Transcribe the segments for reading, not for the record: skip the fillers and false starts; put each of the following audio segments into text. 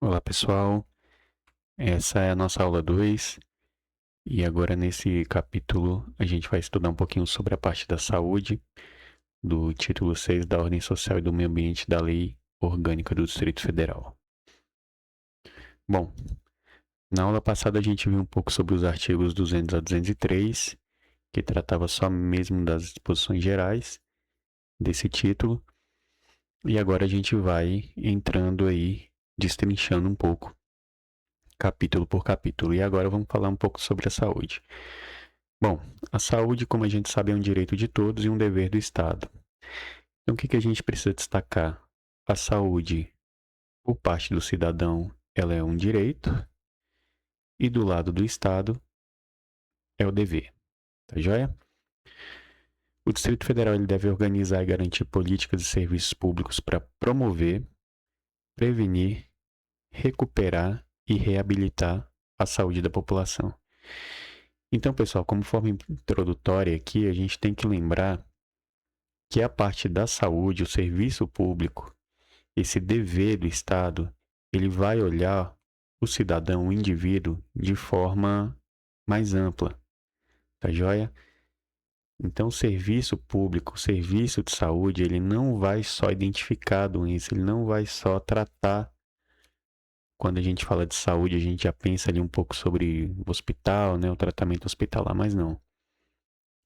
Olá pessoal, essa é a nossa aula 2 e agora nesse capítulo a gente vai estudar um pouquinho sobre a parte da saúde, do título 6 da Ordem Social e do Meio Ambiente da Lei Orgânica do Distrito Federal. Bom, na aula passada a gente viu um pouco sobre os artigos 200 a 203, que tratava só mesmo das disposições gerais desse título, e agora a gente vai entrando aí, destrinchando um pouco capítulo por capítulo. E agora vamos falar um pouco sobre a saúde. Bom, a saúde, como a gente sabe, é um direito de todos e um dever do Estado. Então, o que a gente precisa destacar? A saúde, por parte do cidadão, ela é um direito, e do lado do Estado, é o dever. Tá joia? O Distrito Federal ele deve organizar e garantir políticas e serviços públicos para promover, prevenir, recuperar e reabilitar a saúde da população. Então, pessoal, como forma introdutória aqui, a gente tem que lembrar que a parte da saúde, o serviço público, esse dever do Estado, ele vai olhar o cidadão, o indivíduo, de forma mais ampla, tá joia? Então, o serviço público, o serviço de saúde, ele não vai só identificar a doença, ele não vai só tratar. Quando a gente fala de saúde, a gente já pensa ali um pouco sobre o hospital, né, o tratamento hospitalar, mas não.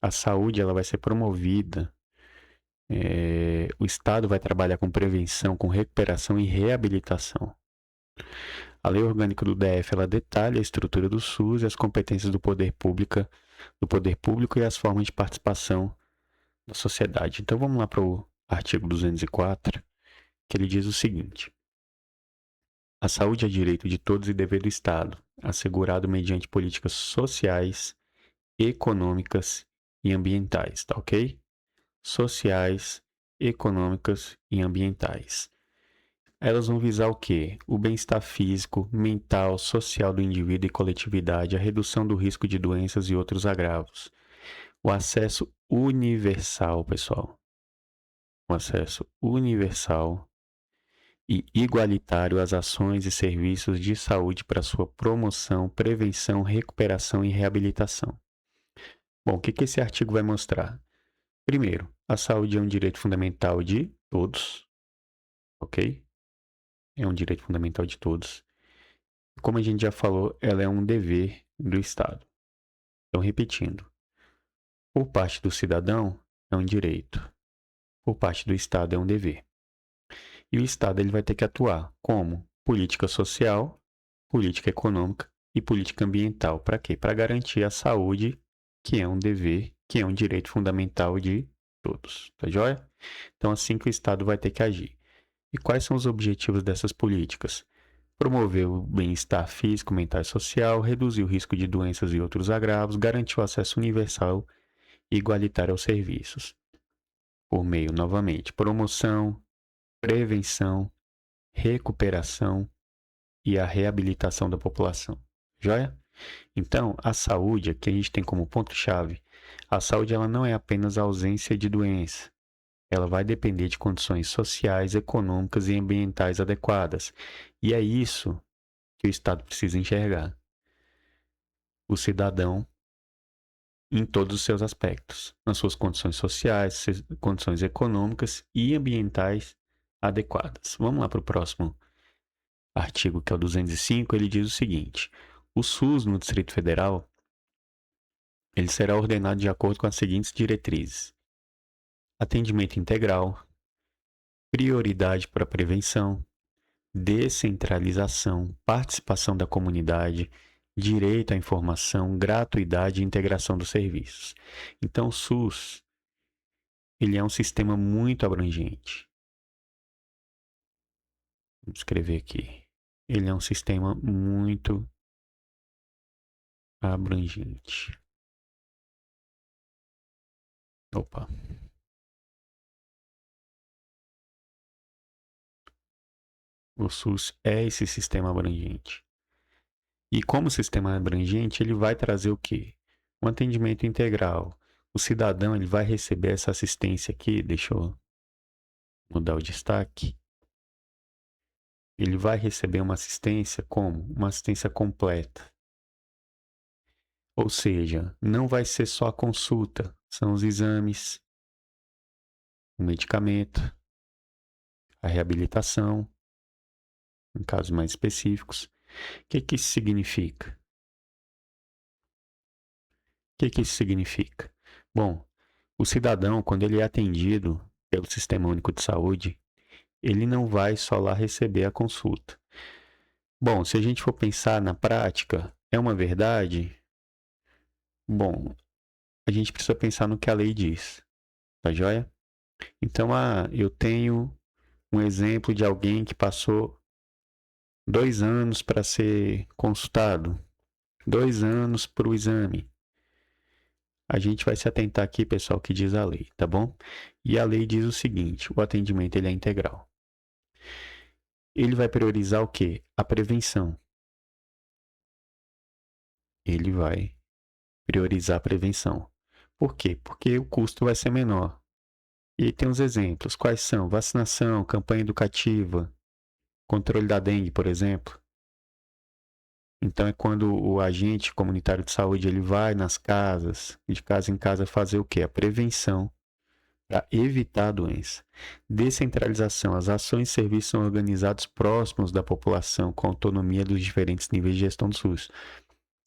A saúde, ela vai ser promovida. O Estado vai trabalhar com prevenção, com recuperação e reabilitação. A Lei Orgânica do DF ela detalha a estrutura do SUS e as competências do poder público e as formas de participação da sociedade. Então vamos lá para o artigo 204, que ele diz o seguinte: a saúde é direito de todos e dever do Estado, assegurado mediante políticas sociais, econômicas e ambientais, tá ok? Sociais, econômicas e ambientais. Elas vão visar o quê? O bem-estar físico, mental, social do indivíduo e coletividade, a redução do risco de doenças e outros agravos. O acesso universal, pessoal. O acesso universal e igualitário às ações e serviços de saúde para sua promoção, prevenção, recuperação e reabilitação. Bom, o que esse artigo vai mostrar? Primeiro, a saúde é um direito fundamental de todos, ok? É um direito fundamental de todos. Como a gente já falou, ela é um dever do Estado. Então, repetindo, por parte do cidadão é um direito, por parte do Estado é um dever. E o Estado ele vai ter que atuar como política social, política econômica e política ambiental. Para quê? Para garantir a saúde, que é um dever, que é um direito fundamental de todos. Tá joia? Então, assim que o Estado vai ter que agir. E quais são os objetivos dessas políticas? Promover o bem-estar físico, mental e social, reduzir o risco de doenças e outros agravos, garantir o acesso universal e igualitário aos serviços, por meio, novamente, promoção, prevenção, recuperação e a reabilitação da população. Joia? Então, a saúde, aqui a gente tem como ponto-chave, a saúde ela não é apenas a ausência de doença. Ela vai depender de condições sociais, econômicas e ambientais adequadas. E é isso que o Estado precisa enxergar. O cidadão em todos os seus aspectos, nas suas condições sociais, condições econômicas e ambientais adequadas. Vamos lá para o próximo artigo, que é o 205, ele diz o seguinte: o SUS no Distrito Federal ele será ordenado de acordo com as seguintes diretrizes: atendimento integral, prioridade para prevenção, descentralização, participação da comunidade, direito à informação, gratuidade e integração dos serviços. Então, o SUS ele é um sistema muito abrangente. Vou escrever aqui. Ele é um sistema muito abrangente. Opa. O SUS é esse sistema abrangente. E como sistema abrangente, ele vai trazer o quê? Um atendimento integral. O cidadão ele vai receber essa assistência aqui. Deixa eu mudar o destaque. ele vai receber uma assistência como? Uma assistência completa. Ou seja, não vai ser só a consulta, são os exames, o medicamento, a reabilitação, em casos mais específicos. O que isso significa? O que isso significa? Bom, o cidadão, quando ele é atendido pelo Sistema Único de Saúde, ele não vai só lá receber a consulta. Bom, se a gente for pensar na prática, é uma verdade? Bom, a gente precisa pensar no que a lei diz, tá joia? Então, eu tenho um exemplo de alguém que passou 2 anos para ser consultado, 2 anos para o exame. A gente vai se atentar aqui, pessoal, que diz a lei, tá bom? E a lei diz o seguinte: o atendimento ele é integral. Ele vai priorizar o quê? A prevenção. Ele vai priorizar a prevenção. Por quê? Porque o custo vai ser menor. E aí tem uns exemplos. Quais são? Vacinação, campanha educativa, controle da dengue, por exemplo. Então é quando o agente comunitário de saúde ele vai nas casas, de casa em casa, fazer o quê? A prevenção para evitar a doença. Descentralização. As ações e serviços são organizados próximos da população, com autonomia dos diferentes níveis de gestão do SUS.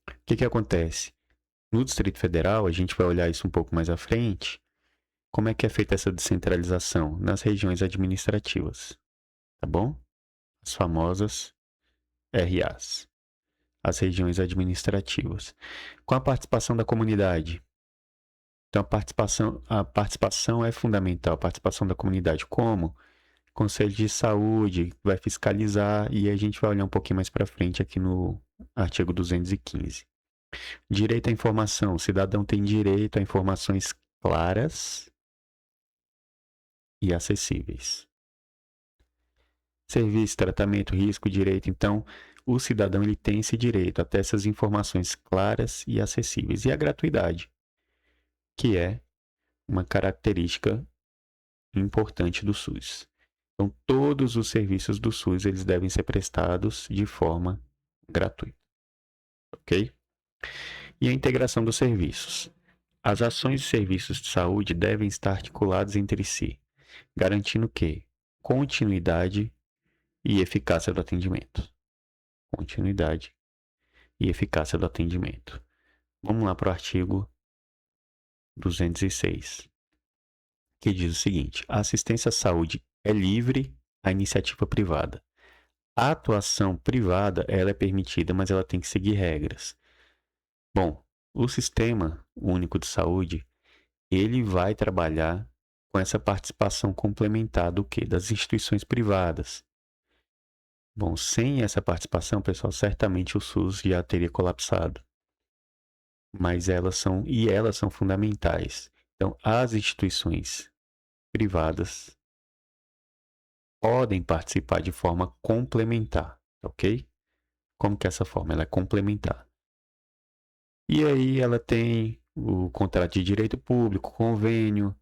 O que acontece? No Distrito Federal, a gente vai olhar isso um pouco mais à frente, como é que é feita essa descentralização? Nas regiões administrativas, tá bom? As famosas RAs, as regiões administrativas. Com a participação da comunidade. Então, a participação é fundamental, a participação da comunidade. Como? Conselho de Saúde vai fiscalizar e a gente vai olhar um pouquinho mais para frente aqui no artigo 215. Direito à informação. O cidadão tem direito a informações claras e acessíveis. Serviço, tratamento, risco, direito. Então, o cidadão ele tem esse direito a ter essas informações claras e acessíveis. E a gratuidade, que é uma característica importante do SUS. Então, todos os serviços do SUS eles devem ser prestados de forma gratuita. Ok? E a integração dos serviços. As ações e serviços de saúde devem estar articulados entre si, garantindo que continuidade e eficácia do atendimento. Continuidade e eficácia do atendimento. Vamos lá para o artigo 206, que diz o seguinte: a assistência à saúde é livre à iniciativa privada. A atuação privada ela é permitida, mas ela tem que seguir regras. Bom, o Sistema Único de Saúde ele vai trabalhar com essa participação complementar do quê? Das instituições privadas. Bom, sem essa participação, pessoal, certamente o SUS já teria colapsado. Mas elas são fundamentais. Então, as instituições privadas podem participar de forma complementar, ok? Como que é essa forma? Ela é complementar. E aí ela tem o contrato de direito público, convênio,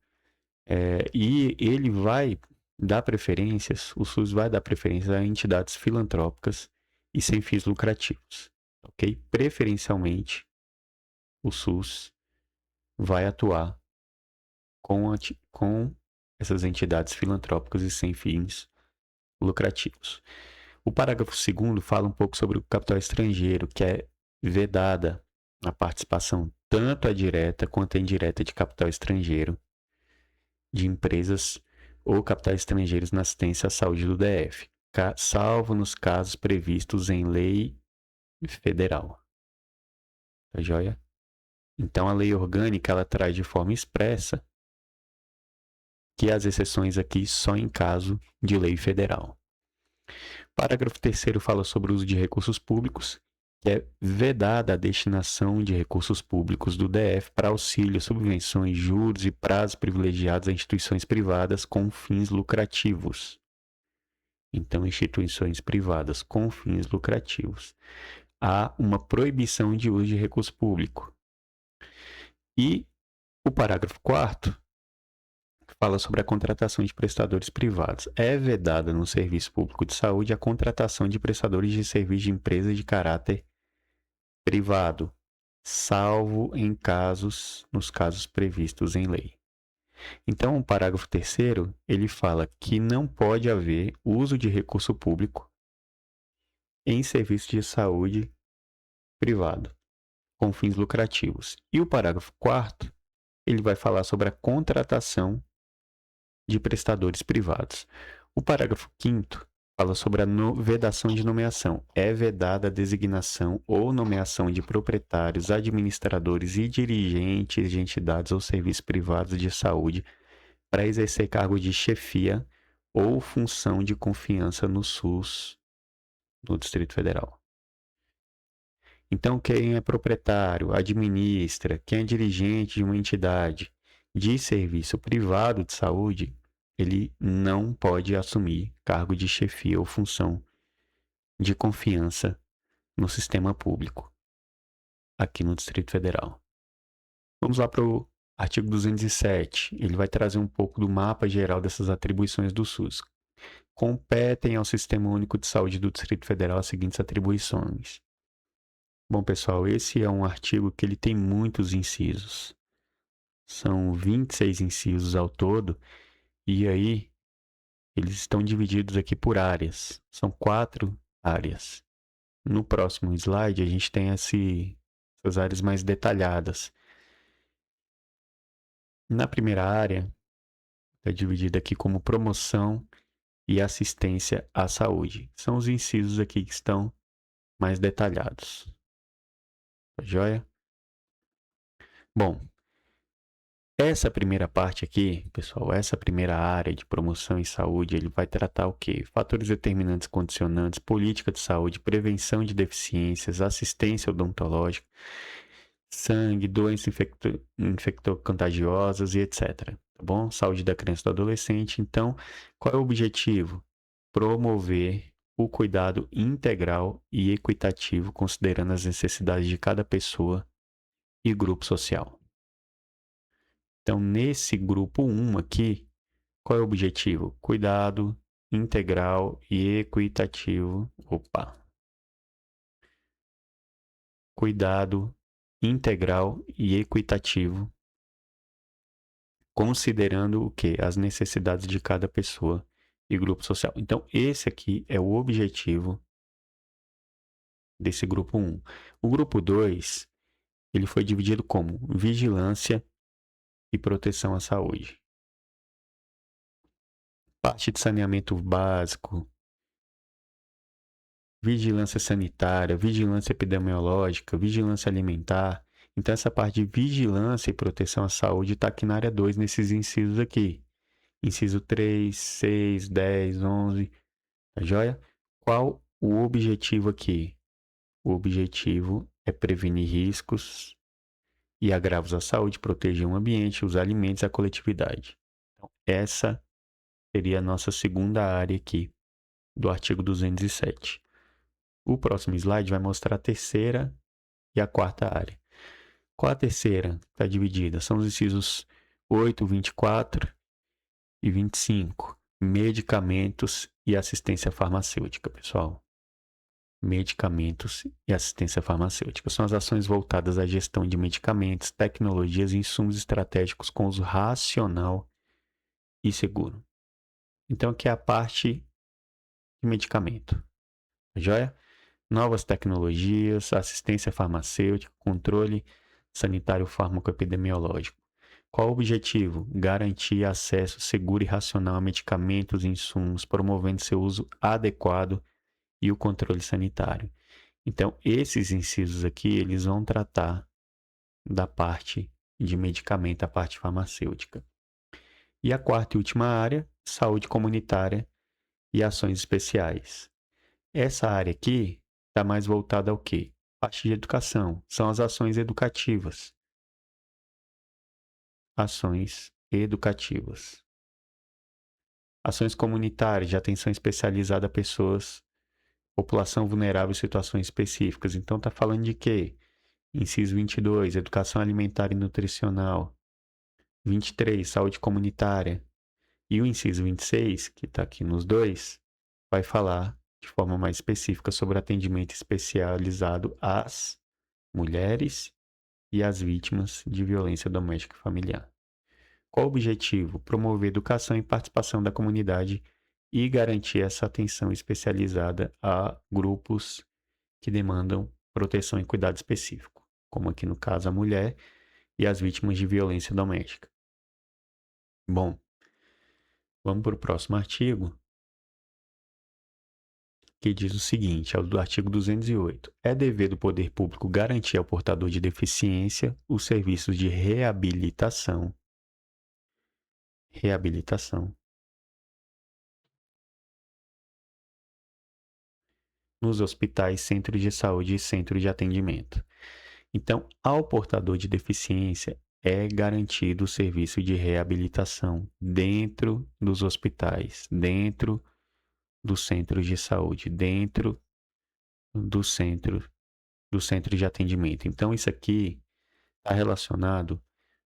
e ele vai dar preferências, o SUS vai dar preferências a entidades filantrópicas e sem fins lucrativos, ok? Preferencialmente, o SUS vai atuar com essas entidades filantrópicas e sem fins lucrativos. O parágrafo 2º fala um pouco sobre o capital estrangeiro, que é vedada a participação tanto a direta quanto a indireta de capital estrangeiro de empresas ou capitais estrangeiros na assistência à saúde do DF, salvo nos casos previstos em lei federal. Tá joia? Então, a lei orgânica ela traz de forma expressa que as exceções aqui só em caso de lei federal. Parágrafo 3º fala sobre o uso de recursos públicos, que é vedada a destinação de recursos públicos do DF para auxílio, subvenções, juros e prazos privilegiados a instituições privadas com fins lucrativos. Então, instituições privadas com fins lucrativos. Há uma proibição de uso de recurso público. E o parágrafo 4º fala sobre a contratação de prestadores privados. É vedada no serviço público de saúde a contratação de prestadores de serviço de empresas de caráter privado, salvo nos casos previstos em lei. Então, o parágrafo 3º, ele fala que não pode haver uso de recurso público em serviço de saúde privado, com fins lucrativos. E o parágrafo 4º, ele vai falar sobre a contratação de prestadores privados. O parágrafo 5º fala sobre a vedação de nomeação. É vedada a designação ou nomeação de proprietários, administradores e dirigentes de entidades ou serviços privados de saúde para exercer cargo de chefia ou função de confiança no SUS no Distrito Federal. Então, quem é proprietário, administra, quem é dirigente de uma entidade de serviço privado de saúde, ele não pode assumir cargo de chefia ou função de confiança no sistema público aqui no Distrito Federal. Vamos lá para o artigo 207. Ele vai trazer um pouco do mapa geral dessas atribuições do SUS. Competem ao Sistema Único de Saúde do Distrito Federal as seguintes atribuições. Bom, pessoal, esse é um artigo que ele tem muitos incisos. São 26 incisos ao todo, e aí eles estão divididos aqui por áreas. São 4 áreas. No próximo slide, a gente tem essas áreas mais detalhadas. Na primeira área, está dividida aqui como promoção e assistência à saúde. São os incisos aqui que estão mais detalhados. Tá joia? Bom, essa primeira parte aqui, pessoal, essa primeira área de promoção em saúde, ele vai tratar o quê? Fatores determinantes condicionantes, política de saúde, prevenção de deficiências, assistência odontológica, sangue, doenças infectocontagiosas e etc. Tá bom? Saúde da criança e do adolescente. Então, qual é o objetivo? Promover o cuidado integral e equitativo, considerando as necessidades de cada pessoa e grupo social. Então, nesse grupo 1 aqui, qual é o objetivo? Cuidado integral e equitativo. Cuidado integral e equitativo, considerando o quê? As necessidades de cada pessoa e grupo social. Então, esse aqui é o objetivo desse grupo 1. O grupo 2, ele foi dividido como vigilância e proteção à saúde. Parte de saneamento básico, vigilância sanitária, vigilância epidemiológica, vigilância alimentar. Então, essa parte de vigilância e proteção à saúde está aqui na área 2, nesses incisos aqui. Inciso 3, 6, 10, 11. Tá joia? Qual o objetivo aqui? O objetivo é prevenir riscos e agravos à saúde, proteger o ambiente, os alimentos e a coletividade. Então, essa seria a nossa segunda área aqui do artigo 207. O próximo slide vai mostrar a terceira e a quarta área. Qual a terceira está dividida? São os incisos 8, 24 e 25. Medicamentos e assistência farmacêutica, pessoal. Medicamentos e assistência farmacêutica são as ações voltadas à gestão de medicamentos, tecnologias e insumos estratégicos com uso racional e seguro. Então, aqui é a parte de medicamento. Joia? Novas tecnologias, assistência farmacêutica, controle sanitário farmacoepidemiológico. Qual o objetivo? Garantir acesso seguro e racional a medicamentos e insumos, promovendo seu uso adequado e o controle sanitário. Então, esses incisos aqui, eles vão tratar da parte de medicamento, a parte farmacêutica. E a quarta e última área, saúde comunitária e ações especiais. Essa área aqui está mais voltada ao quê? Parte de educação, são as ações educativas. Ações educativas. Ações comunitárias de atenção especializada a pessoas, população vulnerável em situações específicas. Então, está falando de quê? Inciso 22, educação alimentar e nutricional. 23, saúde comunitária. E o inciso 26, que está aqui nos dois, vai falar de forma mais específica sobre atendimento especializado às mulheres e às vítimas de violência doméstica e familiar. Qual o objetivo? Promover educação e participação da comunidade e garantir essa atenção especializada a grupos que demandam proteção e cuidado específico, como aqui no caso a mulher e as vítimas de violência doméstica. Bom, vamos para o próximo artigo, que diz o seguinte, é o do artigo 208. É dever do poder público garantir ao portador de deficiência os serviços de reabilitação nos hospitais, centros de saúde e centros de atendimento. Então, ao portador de deficiência é garantido o serviço de reabilitação dentro dos hospitais, dentro dos centros de saúde, dentro do centro de atendimento. Então, isso aqui está relacionado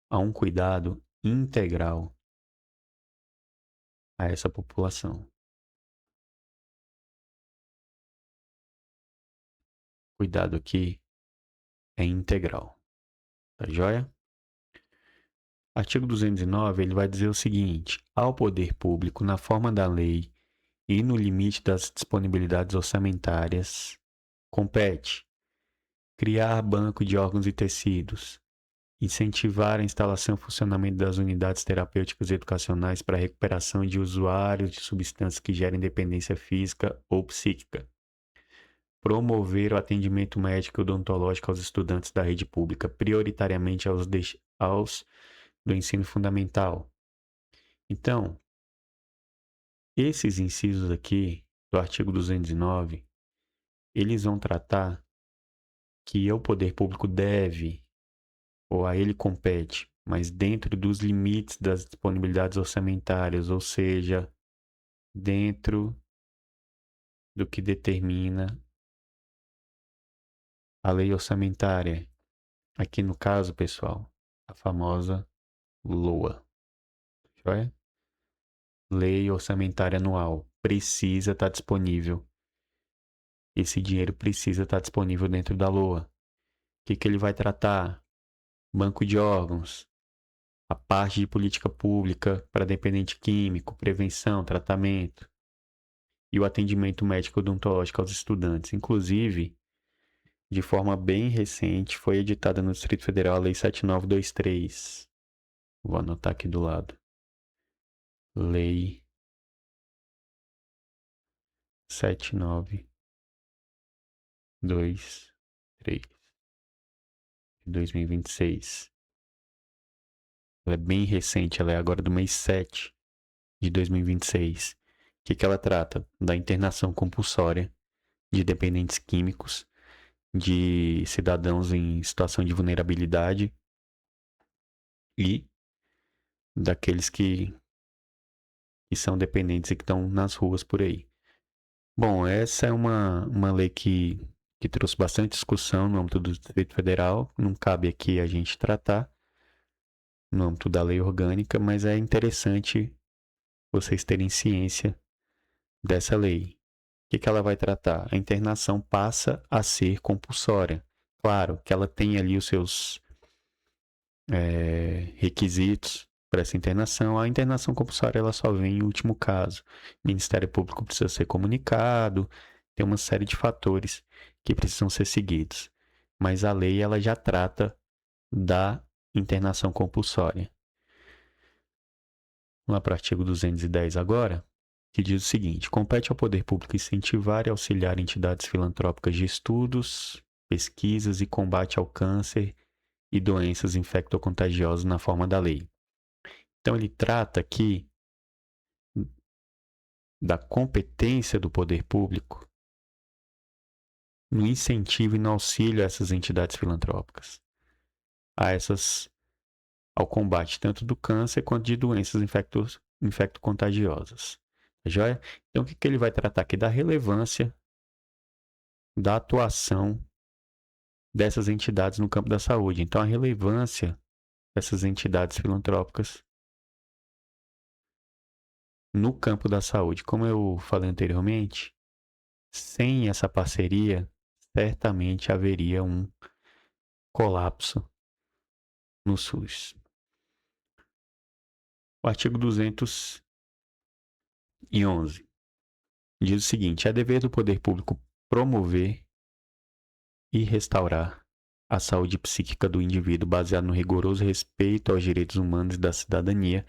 a um cuidado integral a essa população. Cuidado aqui é integral. Tá joia? Artigo 209, ele vai dizer o seguinte: ao poder público, na forma da lei e no limite das disponibilidades orçamentárias, compete criar banco de órgãos e tecidos, incentivar a instalação e funcionamento das unidades terapêuticas e educacionais para a recuperação de usuários de substâncias que gerem dependência física ou psíquica, promover o atendimento médico e odontológico aos estudantes da rede pública, prioritariamente aos do ensino fundamental. Então, esses incisos aqui do artigo 209, eles vão tratar que o poder público deve, ou a ele compete, mas dentro dos limites das disponibilidades orçamentárias, ou seja, dentro do que determina a lei orçamentária. Aqui no caso, pessoal, a famosa LOA. Joia? Lei orçamentária anual. Precisa estar disponível. Esse dinheiro precisa estar disponível dentro da LOA. O que ele vai tratar? Banco de órgãos, a parte de política pública para dependente químico, prevenção, tratamento e o atendimento médico odontológico aos estudantes. Inclusive, de forma bem recente, foi editada no Distrito Federal a Lei 7923. Vou anotar aqui do lado. Lei 7923 de 2026. Ela é bem recente, ela é agora do mês 7 de 2026. O que ela trata? Da internação compulsória de dependentes químicos, de cidadãos em situação de vulnerabilidade e daqueles que são dependentes e que estão nas ruas por aí. Bom, essa é uma lei que trouxe bastante discussão no âmbito do Distrito Federal. Não cabe aqui a gente tratar no âmbito da lei orgânica, mas é interessante vocês terem ciência dessa lei. O que ela vai tratar? A internação passa a ser compulsória. Claro que ela tem ali os seus requisitos para essa internação. A internação compulsória ela só vem em último caso. O Ministério Público precisa ser comunicado, tem uma série de fatores que precisam ser seguidos. Mas a lei ela já trata da internação compulsória. Vamos lá para o artigo 210 agora, que diz o seguinte: compete ao poder público incentivar e auxiliar entidades filantrópicas de estudos, pesquisas e combate ao câncer e doenças infectocontagiosas na forma da lei. Então ele trata aqui da competência do poder público no incentivo e no auxílio a essas entidades filantrópicas, ao combate tanto do câncer quanto de doenças infectocontagiosas. Tá joia? Então o que ele vai tratar aqui? Da relevância da atuação dessas entidades no campo da saúde. Então a relevância dessas entidades filantrópicas no campo da saúde. Como eu falei anteriormente, sem essa parceria, certamente haveria um colapso no SUS. O artigo 211 diz o seguinte: é dever do poder público promover e restaurar a saúde psíquica do indivíduo baseado no rigoroso respeito aos direitos humanos e da cidadania,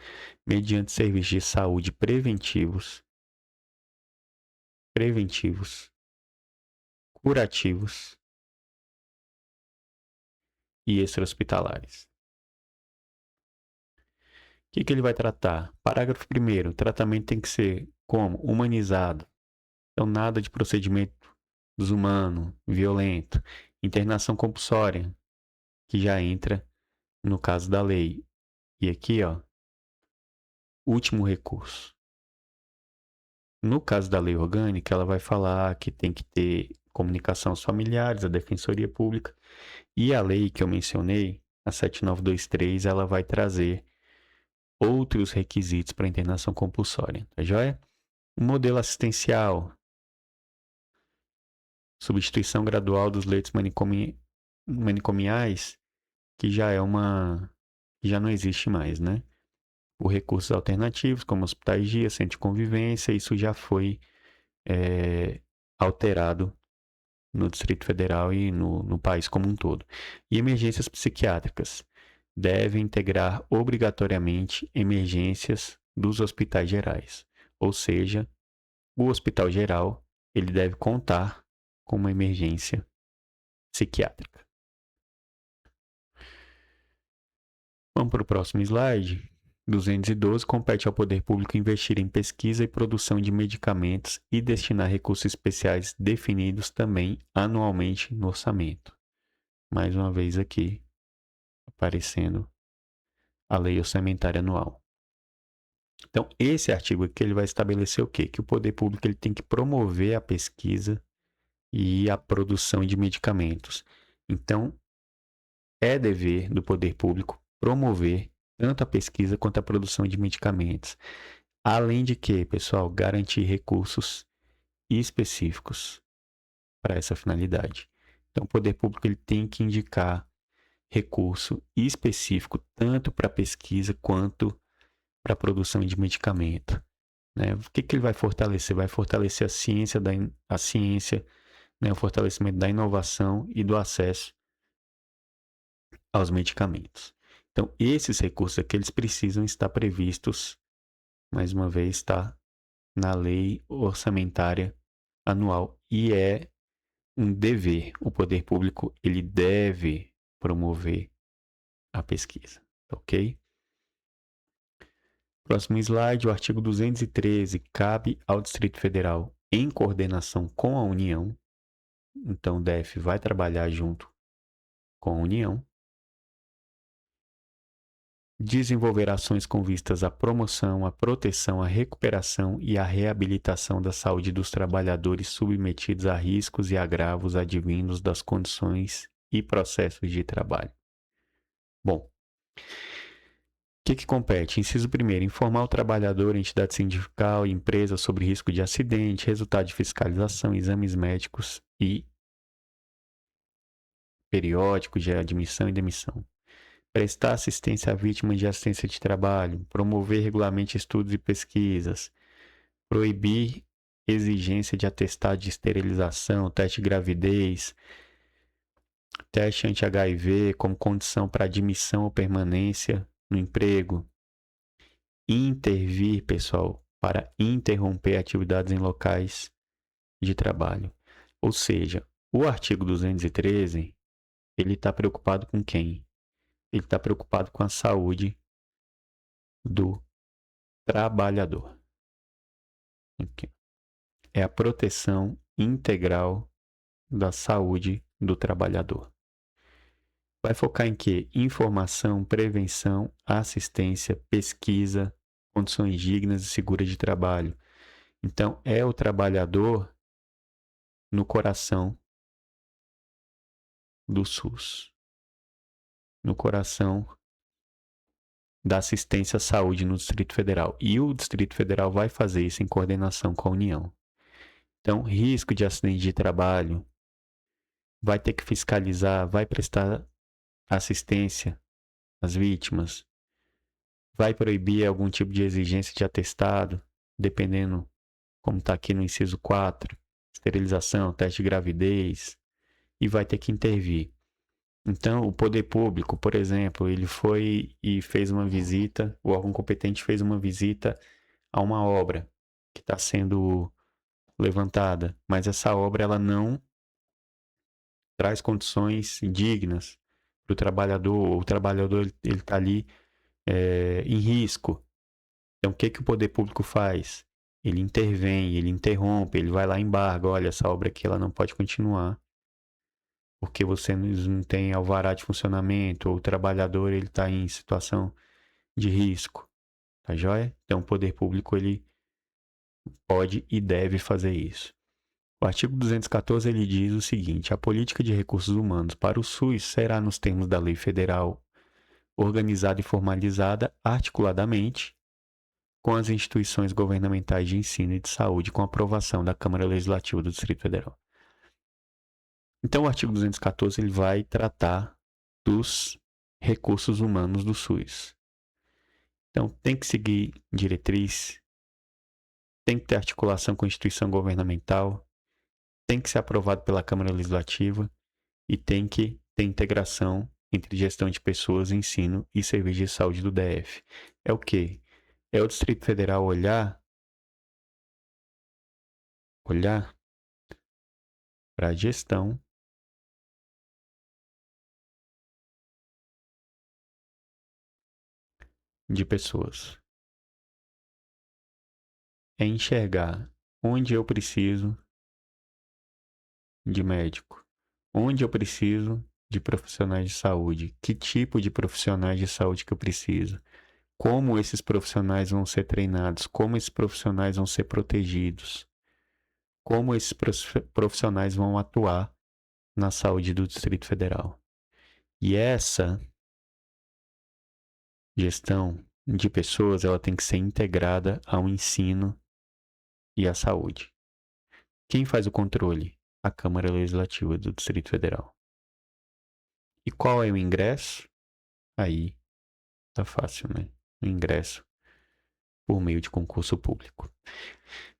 mediante serviços de saúde preventivos, curativos e extra-hospitalares. O que ele vai tratar? Parágrafo 1º, o tratamento tem que ser como? Humanizado. Então, nada de procedimento desumano, violento. Internação compulsória, que já entra no caso da lei. E aqui, ó, último recurso. No caso da lei orgânica, ela vai falar que tem que ter comunicação aos familiares, a defensoria pública. E a lei que eu mencionei, a 7923, ela vai trazer outros requisitos para internação compulsória, tá joia? O modelo assistencial, substituição gradual dos leitos manicomiais, que já não existe mais, né? Por recursos alternativos, como hospitais dia, centro de convivência, isso já foi alterado no Distrito Federal e no país como um todo. E emergências psiquiátricas devem integrar obrigatoriamente emergências dos hospitais gerais. Ou seja, o hospital geral ele deve contar com uma emergência psiquiátrica. Vamos para o próximo slide. 212 compete ao poder público investir em pesquisa e produção de medicamentos e destinar recursos especiais definidos também anualmente no orçamento. Mais uma vez aqui aparecendo a lei orçamentária anual. Então, esse artigo aqui ele vai estabelecer o quê? Que o poder público ele tem que promover a pesquisa e a produção de medicamentos. Então, é dever do poder público promover tanto a pesquisa quanto a produção de medicamentos. Além de que, pessoal, garantir recursos específicos para essa finalidade. Então, o poder público ele tem que indicar recurso específico tanto para pesquisa quanto para a produção de medicamento. Né? O que ele vai fortalecer? Vai fortalecer a ciência, né? O fortalecimento da inovação e do acesso aos medicamentos. Então, esses recursos aqui eles precisam estar previstos, mais uma vez, está na lei orçamentária anual e é um dever. O poder público ele deve promover a pesquisa, ok? Próximo slide, o artigo 213 cabe ao Distrito Federal em coordenação com a União. Então, o DF vai trabalhar junto com a União. Desenvolver ações com vistas à promoção, à proteção, à recuperação e à reabilitação da saúde dos trabalhadores submetidos a riscos e agravos advindos das condições e processos de trabalho. Bom, o que compete? Inciso 1º, informar o trabalhador, entidade sindical e empresa sobre risco de acidente, resultado de fiscalização, exames médicos e periódicos de admissão e demissão. Prestar assistência à vítima de acidente de trabalho, promover regularmente estudos e pesquisas, proibir exigência de atestado de esterilização, teste de gravidez, teste anti-HIV como condição para admissão ou permanência no emprego, intervir, pessoal, para interromper atividades em locais de trabalho. Ou seja, o artigo 213, ele está preocupado com quem? Ele está preocupado com a saúde do trabalhador. Aqui. É a proteção integral da saúde do trabalhador. Vai focar em quê? Informação, prevenção, assistência, pesquisa, condições dignas e seguras de trabalho. Então, é o trabalhador no coração do SUS. No coração da assistência à saúde no Distrito Federal. E o Distrito Federal vai fazer isso em coordenação com a União. Então, risco de acidente de trabalho, vai ter que fiscalizar, vai prestar assistência às vítimas, vai proibir algum tipo de exigência de atestado, dependendo, como está aqui no inciso 4, esterilização, teste de gravidez, e vai ter que intervir. Então, o poder público, por exemplo, ele foi e fez uma visita, o órgão competente fez uma visita a uma obra que está sendo levantada, mas essa obra ela não traz condições dignas para o trabalhador ele está ali em risco. Então, o que o poder público faz? Ele intervém, ele interrompe, ele vai lá e embarga, olha, essa obra aqui ela não pode continuar, porque você não tem alvará de funcionamento, ou o trabalhador ele está em situação de risco, tá joia? Então, o poder público ele pode e deve fazer isso. O artigo 214 ele diz o seguinte: a política de recursos humanos para o SUS será, nos termos da lei federal, organizada e formalizada articuladamente com as instituições governamentais de ensino e de saúde, com aprovação da Câmara Legislativa do Distrito Federal. Então, o artigo 214 ele vai tratar dos recursos humanos do SUS. Então, tem que seguir diretriz, tem que ter articulação com a instituição governamental, tem que ser aprovado pela Câmara Legislativa e tem que ter integração entre gestão de pessoas, ensino e serviço de saúde do DF. É o quê? É o Distrito Federal olhar para a gestão de pessoas. É enxergar onde eu preciso de médico, onde eu preciso de profissionais de saúde, que tipo de profissionais de saúde que eu preciso, como esses profissionais vão ser treinados, como esses profissionais vão ser protegidos, como esses profissionais vão atuar na saúde do Distrito Federal. E essa gestão de pessoas, ela tem que ser integrada ao ensino e à saúde. Quem faz o controle? A Câmara Legislativa do Distrito Federal. E qual é o ingresso? Aí tá fácil, né? O ingresso por meio de concurso público.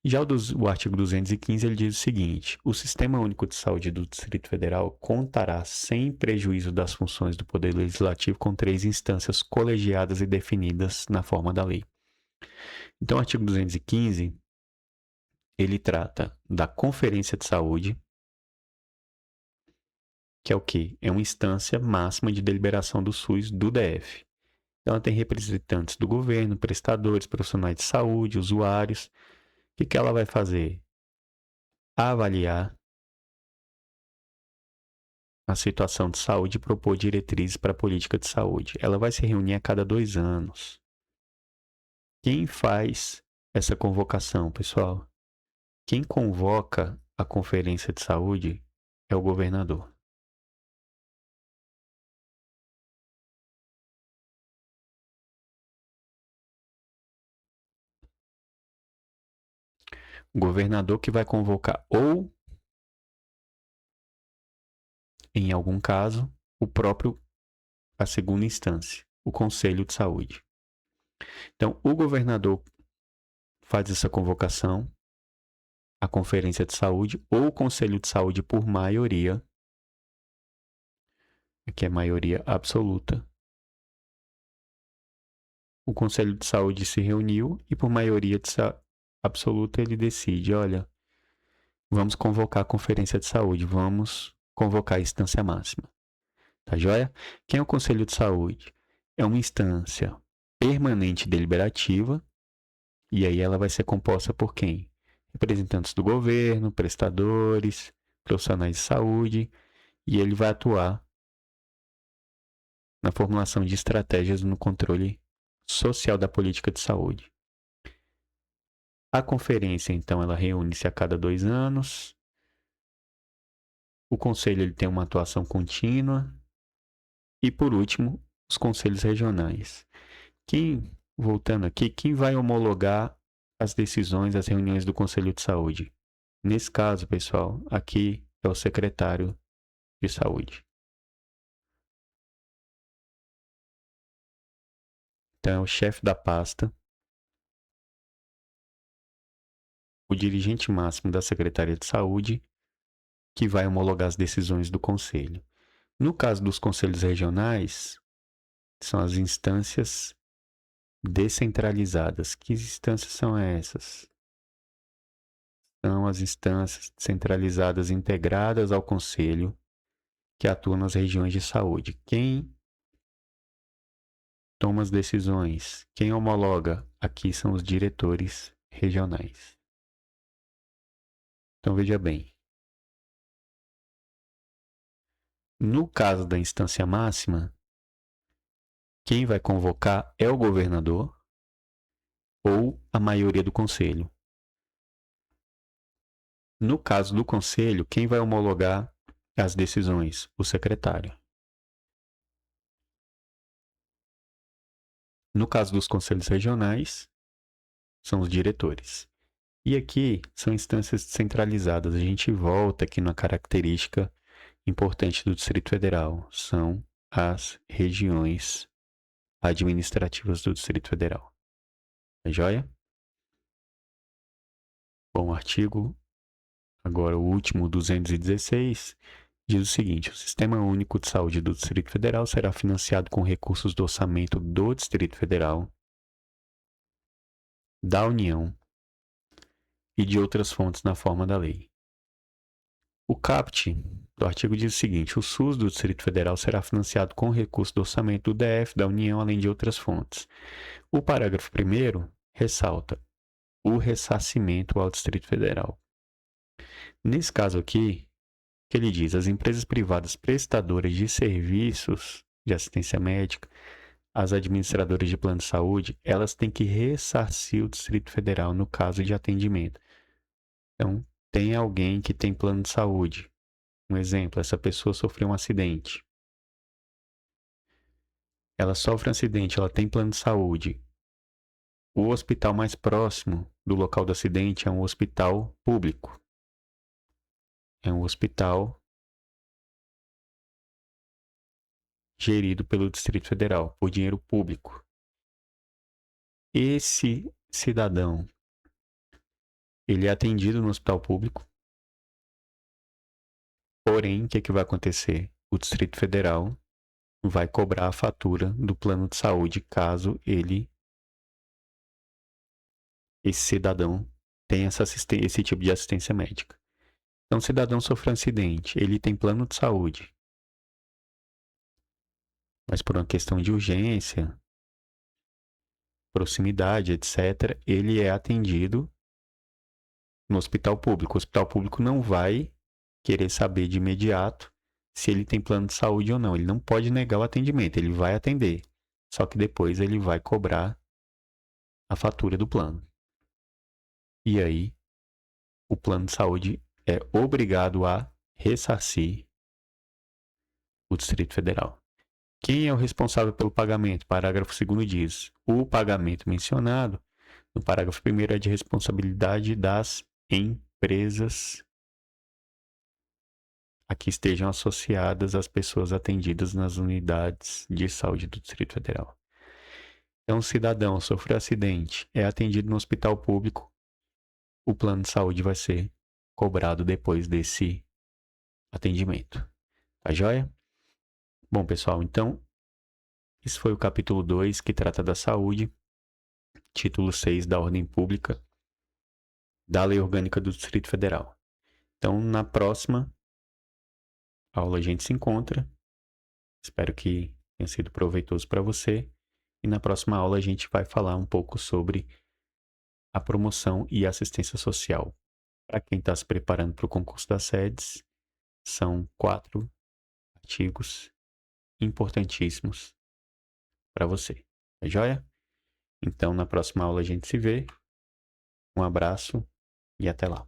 Já o artigo 215 ele diz o seguinte: o Sistema Único de Saúde do Distrito Federal contará, sem prejuízo das funções do Poder Legislativo, com 3 instâncias colegiadas e definidas na forma da lei. Então, o artigo 215 ele trata da Conferência de Saúde, que é o quê? É uma instância máxima de deliberação do SUS do DF. Então, ela tem representantes do governo, prestadores, profissionais de saúde, usuários. O que ela vai fazer? Avaliar a situação de saúde e propor diretrizes para a política de saúde. Ela vai se reunir a cada 2 anos. Quem faz essa convocação, pessoal? Quem convoca a conferência de saúde é o governador. O governador que vai convocar ou, em algum caso, a segunda instância, o Conselho de Saúde. Então, o governador faz essa convocação, a Conferência de Saúde ou o Conselho de Saúde por maioria, que é maioria absoluta. O Conselho de Saúde se reuniu e por maioria absoluta ele decide, olha, vamos convocar a Conferência de Saúde, vamos convocar a instância máxima. Tá joia? Quem é o Conselho de Saúde? É uma instância permanente deliberativa e aí ela vai ser composta por quem? Representantes do governo, prestadores, profissionais de saúde, e ele vai atuar na formulação de estratégias no controle social da política de saúde. A conferência, então, ela reúne-se a cada 2 anos. O conselho ele tem uma atuação contínua. E, por último, os conselhos regionais. Voltando aqui, quem vai homologar as decisões, as reuniões do Conselho de Saúde? Nesse caso, pessoal, aqui é o secretário de saúde. Então, é o chefe da pasta, o dirigente máximo da Secretaria de Saúde, que vai homologar as decisões do Conselho. No caso dos conselhos regionais, são as instâncias descentralizadas. Que instâncias são essas? São as instâncias centralizadas integradas ao Conselho, que atuam nas regiões de saúde. Quem toma as decisões? Quem homologa? Aqui são os diretores regionais. Então, veja bem. No caso da instância máxima, quem vai convocar é o governador ou a maioria do conselho. No caso do conselho, quem vai homologar as decisões? O secretário. No caso dos conselhos regionais, são os diretores. E aqui são instâncias descentralizadas. A gente volta aqui na característica importante do Distrito Federal. São as regiões administrativas do Distrito Federal. É joia? Bom, o artigo, agora o último, 216, diz o seguinte: o Sistema Único de Saúde do Distrito Federal será financiado com recursos do orçamento do Distrito Federal, da União e de outras fontes na forma da lei. O caput do artigo diz o seguinte: o SUS do Distrito Federal será financiado com recursos do orçamento do DF, da União, além de outras fontes. O parágrafo 1º ressalta o ressarcimento ao Distrito Federal. Nesse caso aqui, que ele diz: as empresas privadas prestadoras de serviços de assistência médica, as administradoras de plano de saúde, elas têm que ressarcir o Distrito Federal no caso de atendimento. Então, tem alguém que tem plano de saúde. Um exemplo, essa pessoa sofreu um acidente. Ela sofre um acidente, ela tem plano de saúde. O hospital mais próximo do local do acidente é um hospital público. É um hospital gerido pelo Distrito Federal, por dinheiro público. Esse cidadão, ele é atendido no hospital público. Porém, o que vai acontecer? O Distrito Federal vai cobrar a fatura do plano de saúde caso esse cidadão tenha esse tipo de assistência médica. Então, o cidadão sofreu um acidente, ele tem plano de saúde, mas por uma questão de urgência, proximidade, etc., ele é atendido no hospital público. O hospital público não vai querer saber de imediato se ele tem plano de saúde ou não. Ele não pode negar o atendimento, ele vai atender. Só que depois ele vai cobrar a fatura do plano. E aí, o plano de saúde é obrigado a ressarcir o Distrito Federal. Quem é o responsável pelo pagamento? Parágrafo 2º diz: o pagamento mencionado no parágrafo 1º é de responsabilidade das empresas a que estejam associadas as pessoas atendidas nas unidades de saúde do Distrito Federal. Então, o cidadão sofreu acidente, é atendido no hospital público, o plano de saúde vai ser cobrado depois desse atendimento. Tá joia? Bom, pessoal, então, esse foi o capítulo 2, que trata da saúde, título 6 da Ordem Pública, da Lei Orgânica do Distrito Federal. Então, na próxima aula a gente se encontra. Espero que tenha sido proveitoso para você. E na próxima aula a gente vai falar um pouco sobre a promoção e assistência social. Para quem está se preparando para o concurso das SEDES, são 4 artigos importantíssimos para você. Tá joia? Então, na próxima aula a gente se vê. Um abraço e até lá.